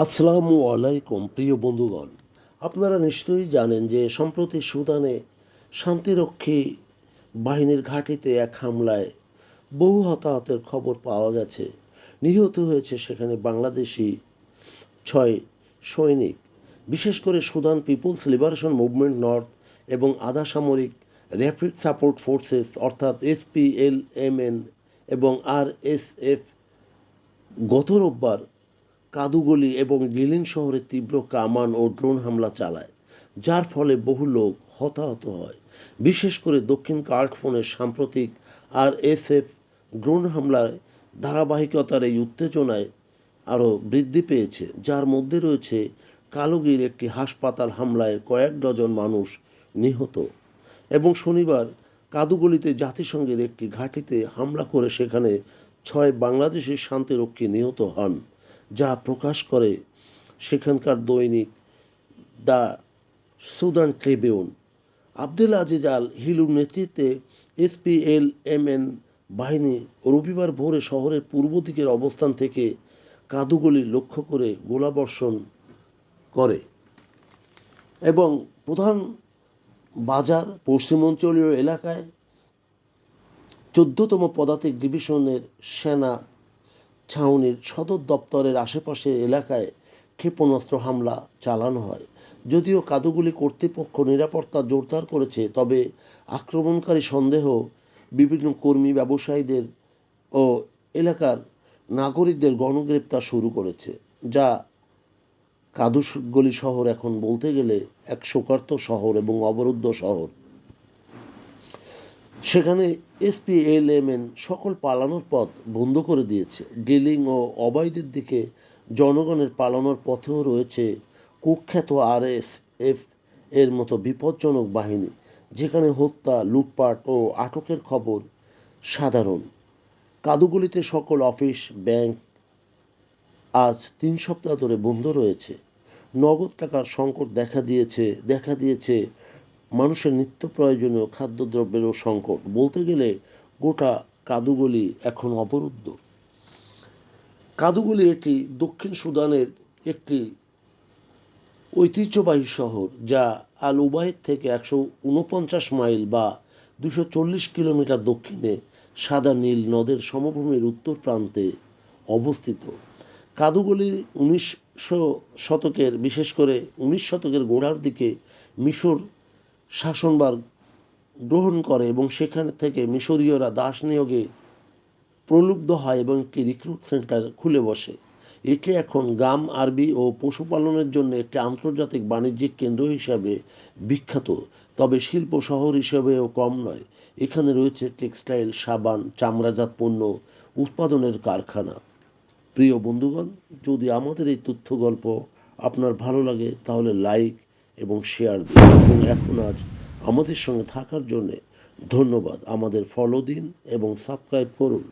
আসসালামু আলাইকুম প্রিয় বন্ধুগণ। আপনারা নিশ্চয়ই জানেন যে সম্প্রতি সুদানে শান্তিরক্ষী বাহিনীর ঘাঁটিতে এক হামলায় বহু হতাহতের খবর পাওয়া গেছে। নিহত হয়েছে সেখানে বাংলাদেশি 6 সৈনিক। বিশেষ করে Sudan peoples liberation movement north এবং আধা সামরিক র্যাপিড সাপোর্ট ফোর্সেস অর্থাৎ এসপিএলএমএন এবং আরএসএফ গত রোববার কাদুগলি এবং গিলিন শহরে তীব্র কামান ও ড্রোন হামলা চালায়, যার ফলে বহু লোক হতাহত হয়। বিশেষ করে দক্ষিণ কার্ডফোনের সাম্প্রতিক আরএসএফ ড্রোন হামলার ধারাবাহিকতার এই উত্তেজনায় আরও বৃদ্ধি পেয়েছে, যার মধ্যে রয়েছে কালোগির একটি হাসপাতাল হামলায় কয়েক ডজন মানুষ নিহত এবং শনিবার কাদুগলিতে জাতিসংঘের একটি ঘাঁটিতে হামলা করে সেখানে 6 বাংলাদেশি শান্তিরক্ষী নিহত হন, যা প্রকাশ করে সেখানকার দৈনিক the Sudan Tribune. Abdul Aziz al হিলুর নেতৃত্বে এসপিএলএমএন বাহিনী রবিবার ভোরে শহরের পূর্ব দিকের অবস্থান থেকে কাদুগলি লক্ষ্য করে গোলাবর্ষণ করে এবং প্রধান বাজার পশ্চিমাঞ্চলীয় এলাকায় 14তম পদাতিক ডিভিশনের সেনা ছাউনির সদর দপ্তরের আশেপাশে এলাকায় ক্ষেপণাস্ত্র হামলা চালানো হয়। যদিও কাদুগুলি কর্তৃপক্ষ নিরাপত্তা জোরদার করেছে, তবে আক্রমণকারী সন্দেহ বিভিন্ন কর্মী, ব্যবসায়ীদের ও এলাকার নাগরিকদের গণগ্রেপ্তার শুরু করেছে, যা কাদুগলি শহর এখন বলতে গেলে এক শোকার্ত শহর এবং অবরুদ্ধ শহর। সেখানে এসপিএলএমএন সকল পালানোর পথ বন্ধ করে দিয়েছে। ডিলিং ও অবাইদের দিকে জনগণের পালানোর পথেও রয়েছে কুখ্যাত আরএসএফ এর মতো বিপজ্জনক বাহিনী, যেখানে হত্যা, লুটপাট ও আটকের খবর সাধারণ। কাদুগুলিতে সকল অফিস, ব্যাংক আজ 3 সপ্তাহ ধরে বন্ধ রয়েছে। নগদ টাকার সংকট দেখা দিয়েছে মানুষের নিত্য প্রয়োজনীয় খাদ্যদ্রব্যেরও সংকট। বলতে গেলে গোটা কাদুগলি এখন অবরুদ্ধ। কাদুগলি এটি দক্ষিণ সুদানের একটি ঐতিহ্যবাহী শহর, যা আল উবাইদ থেকে 149 মাইল বা 240 কিলোমিটার দক্ষিণে সাদা নীল নদের সমভূমির উত্তর প্রান্তে অবস্থিত। কাদুগলি 19 শতকের, বিশেষ করে 19 শতকের গোড়ার দিকে মিশর শাসনভার গ্রহণ করে এবং সেখান থেকে মিশরীয়রা দাস নিয়োগে প্রলুব্ধ হয় এবং একটি রিক্রুট সেন্টার খুলে বসে। এটি এখন গাম, আরবি ও পশুপালনের জন্য একটি আন্তর্জাতিক বাণিজ্যিক কেন্দ্র হিসাবে বিখ্যাত, তবে শিল্প শহর হিসেবেও কম নয়। এখানে রয়েছে টেক্সটাইল, সাবান, চামড়াজাত পণ্য উৎপাদনের কারখানা। প্রিয় বন্ধুগণ, যদি আমাদের এই তথ্য গল্প আপনার ভালো লাগে তাহলে লাইক এবং শেয়ার দিন এবং আজ আমাদের সঙ্গে থাকার জন্য ধন্যবাদ। আমাদের ফলো দিন এবং সাবস্ক্রাইব করুন।